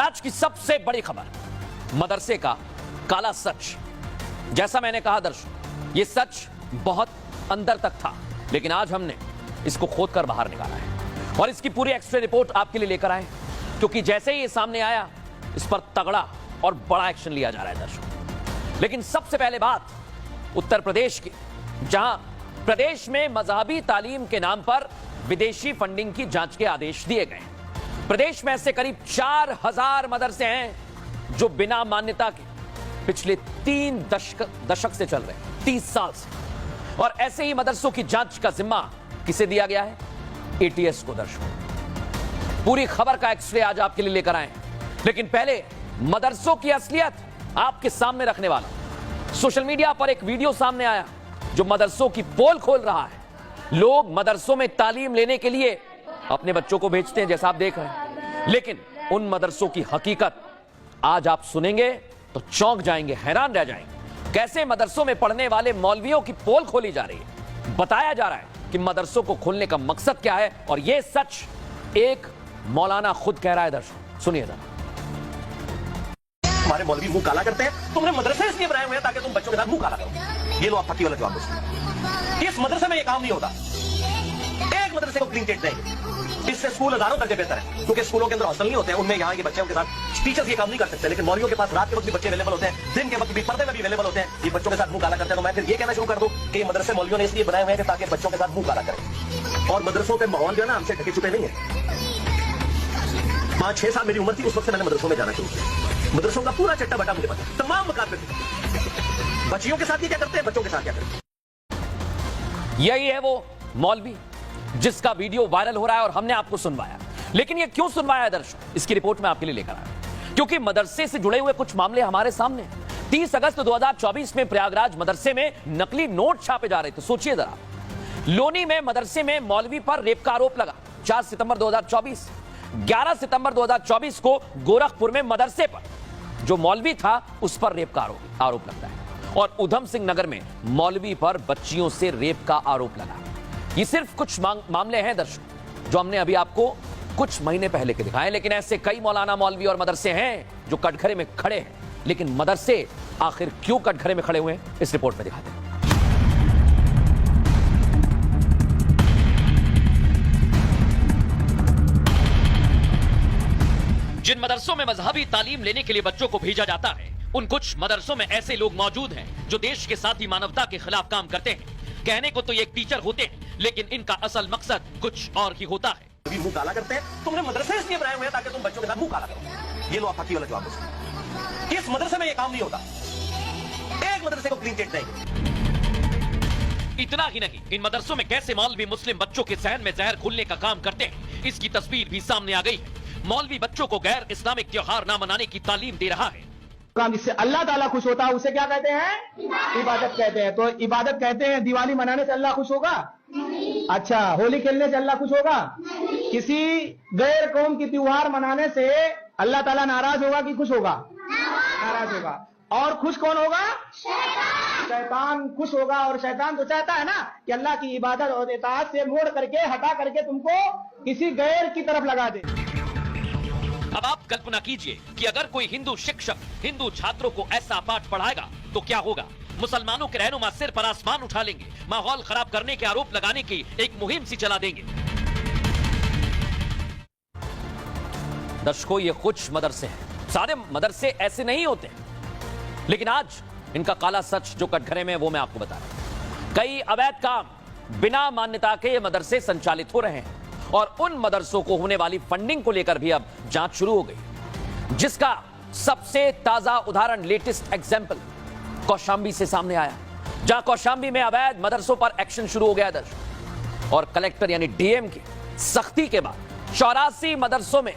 आज की सबसे बड़ी खबर, मदरसे का काला सच। जैसा मैंने कहा दर्शक, यह सच बहुत अंदर तक था, लेकिन आज हमने इसको खोदकर बाहर निकाला है और इसकी पूरी एक्सरे रिपोर्ट आपके लिए लेकर आए, क्योंकि जैसे ही ये सामने आया इस पर तगड़ा और बड़ा एक्शन लिया जा रहा है दर्शक। लेकिन सबसे पहले बात उत्तर प्रदेश की, जहां प्रदेश में मजहबी तालीम के नाम पर विदेशी फंडिंग की जांच के आदेश दिए गए। प्रदेश में ऐसे करीब 4000 मदरसे हैं जो बिना मान्यता के पिछले 3 दशक से चल रहे हैं, 30 साल से। और ऐसे ही मदरसों की जांच का जिम्मा किसे दिया गया है? एटीएस को दर्शक। पूरी खबर का एक्सरे आज आपके लिए लेकर आए, लेकिन पहले मदरसों की असलियत आपके सामने रखने वाला सोशल मीडिया पर एक वीडियो सामने आया जो मदरसों की पोल खोल रहा है। लोग मदरसों में तालीम लेने के लिए अपने बच्चों को भेजते हैं, जैसा आप देख रहे हैं, लेकिन उन मदरसों की हकीकत आज आप सुनेंगे तो चौंक जाएंगे, हैरान रह जाएंगे। कैसे मदरसों में पढ़ने वाले मौलवियों की पोल खोली जा रही है। बताया जा रहा है कि मदरसों को खोलने का मकसद क्या है, और यह सच एक मौलाना खुद कह रहा है दर्शक, सुनिए जरा। हमारे मौलवी मुंह काला करते हैं, तुमने मदरसे इसलिए बनाए हुए हैं ताकि तुम बच्चों के साथ मुंह काला करो। ये लो आप फकी वाला जवाब दो। इस मदरसे में ये काम नहीं होता। एक मदरसे को क्लीन चिट देंगे, इससे स्कूल हजारों दर्जे बेहतर है, क्योंकि स्कूलों के अंदर हॉस्टल नहीं होते हैं, उनमें यहाँ के बच्चों के साथ टीचर्स ये काम नहीं कर सकते। लेकिन मौलवियों के पास रात के वक्त भी बच्चे अवेलेबल होते हैं, दिन के वक्त भी पर्दे में भी अवेलेबल होते हैं, ये बच्चों के साथ मुंह काला करते हैं। तो मैं फिर ये कहना शुरू कर दूं कि ये मदरसे मौलवियों ने इसलिए बनाए हुए हैं ताकि बच्चों के साथ मुंह काला करें। और मदरसों के माहौल जो है ना हमसे ढके छुपे नहीं है। 5-6 साल मेरी उम्र थी, उस वक्त से मैंने मदरसों में जाना शुरू किया। मदरसों का पूरा चट्टा बटा मुझे पता, तमाम मकान पे बच्चियों के साथ ये क्या करते हैं, बच्चों के साथ क्या करते हैं। यही है वो मौलवी जिसका वीडियो वायरल हो रहा है और हमने आपको सुनवाया। लेकिन ये क्यों सुनवाया है दर्शक, इसकी रिपोर्ट में आपके लिए लेकर आया, क्योंकि मदरसे से जुड़े हुए कुछ मामले हमारे सामने। 30 अगस्त 2024 में प्रयागराज मदरसे में नकली नोट छापे जा रहे थे। सोचिए जरा, लोनी में मदरसे में मौलवी पर रेप का आरोप लगा 4 सितंबर 2024। 11 सितंबर 2024 को गोरखपुर में मदरसे पर जो मौलवी था उस पर रेप का आरोप लगता है, और उधम सिंह नगर में मौलवी पर बच्चियों से रेप का आरोप लगा। ये सिर्फ कुछ मामले हैं दर्शक जो हमने अभी आपको कुछ महीने पहले के दिखाए, लेकिन ऐसे कई मौलाना, मौलवी और मदरसे हैं जो कटघरे में खड़े हैं। लेकिन मदरसे आखिर क्यों कटघरे में खड़े हुए हैं, इस रिपोर्ट में दिखाते हैं। जिन मदरसों में मजहबी तालीम लेने के लिए बच्चों को भेजा जाता है, उन कुछ मदरसों में ऐसे लोग मौजूद हैं जो देश के साथ ही मानवता के खिलाफ काम करते हैं। कहने को तो ये एक टीचर होते हैं, लेकिन इनका असल मकसद कुछ और ही होता है। मुंह काला करते हैं, तुमने मदरसे इसलिए बनाए हुए हैं ताकि तुम बच्चों के साथ मुंह काला करो। ये लो आप फकी वाला जवाब दो। इस मदरसे में ये काम नहीं होता। एक मदरसे को क्लीन चिट देंगे। इतना ही नहीं, इन मदरसों में कैसे मौलवी मुस्लिम बच्चों के सहन में जहर घुलने का काम करते हैं, इसकी तस्वीर भी सामने आ गई है। मौलवी बच्चों को गैर इस्लामिक त्योहार ना मनाने की तालीम दे रहा है। काम जिससे अल्लाह ताला खुश होता है उसे क्या कहते हैं? इबादत कहते हैं। तो इबादत कहते हैं, दिवाली मनाने से अल्लाह खुश होगा? अच्छा, होली खेलने से अल्लाह खुश होगा? किसी गैर कौम की त्योहार मनाने से अल्लाह ताला नाराज होगा कि खुश होगा? नाराज होगा। और खुश कौन होगा? शैतान खुश होगा। और शैतान तो चाहता है ना कि अल्लाह की इबादत और इताअत से मोड़ करके, हटा करके तुमको किसी गैर की तरफ लगा दे। अब आप कल्पना कीजिए कि अगर कोई हिंदू शिक्षक हिंदू छात्रों को ऐसा पाठ पढ़ाएगा तो क्या होगा। मुसलमानों के रहनुमा सिर पर आसमान उठा लेंगे, माहौल खराब करने के आरोप लगाने की एक मुहिम सी चला देंगे। दर्शकों, ये कुछ मदरसे हैं, सारे मदरसे ऐसे नहीं होते, लेकिन आज इनका काला सच जो कटघरे में, वो मैं आपको बता रहा हूं। कई अवैध काम बिना मान्यता के ये मदरसे संचालित हो रहे हैं, और उन मदरसों को होने वाली फंडिंग को लेकर भी अब जांच शुरू हो गई, जिसका सबसे ताजा उदाहरण, लेटेस्ट एग्जांपल कौशांबी से सामने आया, जहां कौशांबी में अवैध मदरसों पर एक्शन शुरू हो गया दर्शक। और कलेक्टर यानी डीएम की सख्ती के बाद 84 मदरसों में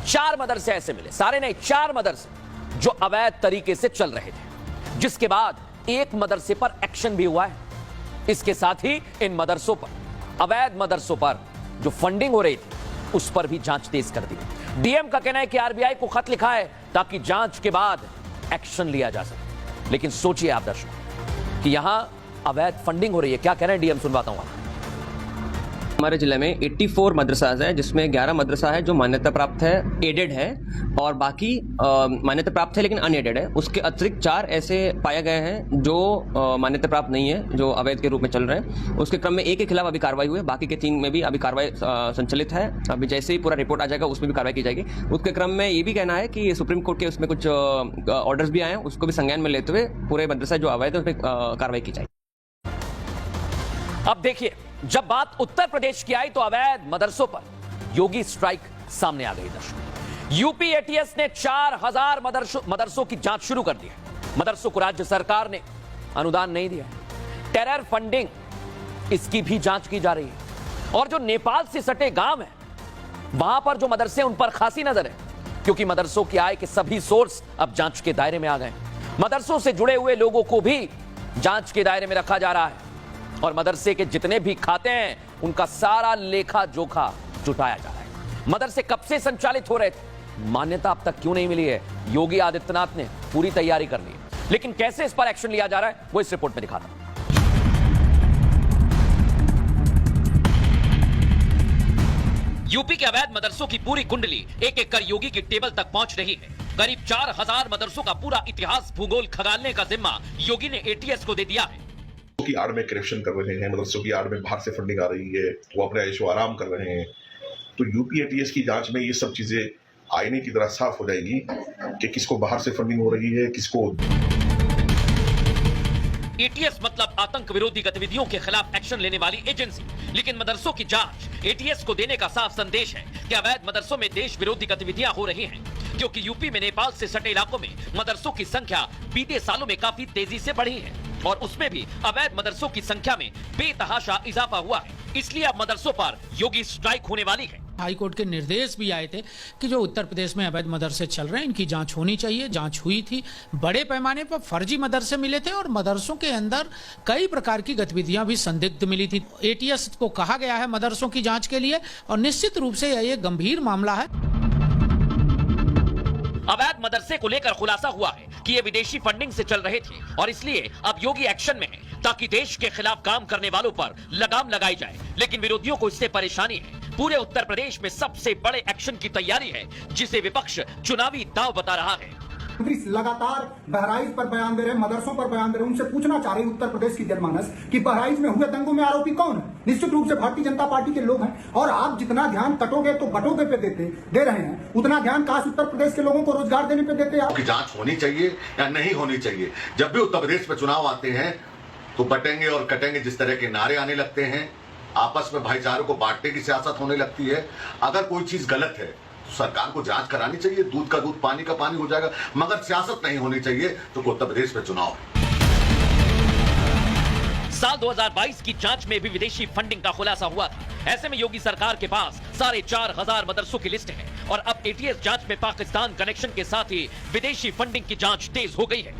4 मदरसे ऐसे मिले, सारे नहीं 4 मदरसे जो अवैध तरीके से चल रहे थे, जिसके बाद एक मदरसे पर एक्शन भी हुआ है। इसके साथ ही इन मदरसों पर, अवैध मदरसों पर जो फंडिंग हो रही थी, उस पर भी जांच तेज कर दी। डीएम का कहना है कि आरबीआई को खत लिखा है ताकि जांच के बाद एक्शन लिया जा सके। लेकिन सोचिए आप दर्शक कि यहां अवैध फंडिंग हो रही है। क्या कह रहे हैं डीएम, सुनवाता हूं। हमारे जिले में 84 मदरसाज है, जिसमें 11 मदरसा है जो मान्यता प्राप्त है, एडेड है, और बाकी मान्यता प्राप्त है लेकिन अनएडेड है। उसके अतिरिक्त 4 ऐसे पाए गए हैं जो मान्यता प्राप्त नहीं है, जो अवैध के रूप में चल रहे हैं। उसके क्रम में एक के खिलाफ अभी कार्रवाई हुई है, बाकी के 3 में भी अभी कार्रवाई संचालित है। अभी जैसे ही पूरा रिपोर्ट आ जाएगा उसमें भी कार्रवाई की जाएगी। उसके क्रम में ये भी कहना है कि सुप्रीम कोर्ट के उसमें कुछ ऑर्डर्स भी आए हैं, उसको भी संज्ञान में लेते हुए पूरे मदरसा जो अवैध है उसमें कार्रवाई की जाएगी। अब देखिए, जब बात उत्तर प्रदेश की आई तो अवैध मदरसों पर योगी स्ट्राइक सामने आ गई। दर्शक, यूपी एटीएस ने 4000 मदरसों की जांच शुरू कर दी है। मदरसों को राज्य सरकार ने अनुदान नहीं दिया। टेरर फंडिंग, इसकी भी जांच की जा रही है। और जो नेपाल से सटे गांव हैं, वहां पर जो मदरसे उन पर खासी नजर है, क्योंकि मदरसों की आय के सभी सोर्स अब जांच के दायरे में आ गए। मदरसों से जुड़े हुए लोगों को भी जांच के दायरे में रखा जा रहा है और मदरसे के जितने भी खाते हैं उनका सारा लेखा जोखा जुटाया जा रहा है। मदरसे कब से संचालित हो रहे थे, मान्यता अब तक क्यों नहीं मिली है? योगी आदित्यनाथ ने पूरी तैयारी कर ली है, लेकिन कैसे इस पर एक्शन लिया जा रहा है वो इस रिपोर्ट में दिखाता हूं। यूपी के अवैध मदरसों की पूरी कुंडली एक एक कर योगी की टेबल तक पहुंच रही है। करीब 4000 मदरसों का पूरा इतिहास भूगोल खंगालने का जिम्मा योगी ने एटीएस को दे दिया है। की आड़ में करप्शन कर रहे हैं, मदरसों की आड़ में बाहर से फंडिंग आ रही है, वो अपने ऐशो आराम कर रहे हैं। तो यूपी एटीएस की जांच में ये सब चीजें आईने की तरह साफ हो जाएगी कि किसको बाहर से फंडिंग हो रही है, किसको। एटीएस मतलब आतंक विरोधी गतिविधियों के खिलाफ एक्शन लेने वाली एजेंसी, लेकिन मदरसों की जांच एटीएस को देने का साफ संदेश है कि अवैध मदरसों में देश विरोधी गतिविधियां हो रही हैं, क्योंकि यूपी में नेपाल से सटे इलाकों में मदरसों की संख्या बीते सालों में काफी तेजी से बढ़ी है और उसमें भी अवैध मदरसों की संख्या में बेतहाशा इजाफा हुआ है। इसलिए अब मदरसों पर योगी स्ट्राइक होने वाली है। हाई कोर्ट के निर्देश भी आए थे कि जो उत्तर प्रदेश में अवैध मदरसे चल रहे हैं इनकी जांच होनी चाहिए। जांच हुई थी, बड़े पैमाने पर फर्जी मदरसे मिले थे और मदरसों के अंदर कई प्रकार की गतिविधियां भी संदिग्ध मिली थी। एटीएस को कहा गया है मदरसों की जांच के लिए और निश्चित रूप से यह एक गंभीर मामला है। अवैध मदरसे को लेकर खुलासा हुआ है कि ये विदेशी फंडिंग से चल रहे थे और इसलिए अब योगी एक्शन में है ताकि देश के खिलाफ काम करने वालों पर लगाम लगाई जाए। लेकिन विरोधियों को इससे परेशानी है। पूरे उत्तर प्रदेश में सबसे बड़े एक्शन की तैयारी है, जिसे विपक्ष चुनावी दांव बता रहा है। लगातार बहराइच पर बयान दे रहे, मदरसों पर बयान दे रहे। उनसे पूछना चाह रहे उत्तर प्रदेश की जनमानस कि बहराइच में हुए दंगों में आरोपी कौन है? निश्चित रूप से भारतीय जनता पार्टी के लोग हैं और आप जितना ध्यान कटोगे तो बटोगे पे दे रहे हैं, उतना ध्यान काश उत्तर प्रदेश के लोगों को रोजगार देने पे देते। आपकी जांच होनी चाहिए या नहीं होनी चाहिए। जब भी उत्तर प्रदेश में चुनाव आते हैं तो बटेंगे और कटेंगे जिस तरह के नारे आने लगते हैं, आपस में भाईचारे को बांटने की सियासत होने लगती है। अगर कोई चीज गलत है तो सरकार को जांच करानी चाहिए, दूध का दूध पानी का पानी हो जाएगा, मगर सियासत नहीं होनी चाहिए। तो उत्तर प्रदेश में चुनाव साल 2022 की जांच में भी विदेशी फंडिंग का खुलासा हुआ था। ऐसे में योगी सरकार के पास 4500 मदरसों की लिस्ट है और अब एटीएस जांच में पाकिस्तान कनेक्शन के साथ ही विदेशी फंडिंग की जांच तेज हो गई है।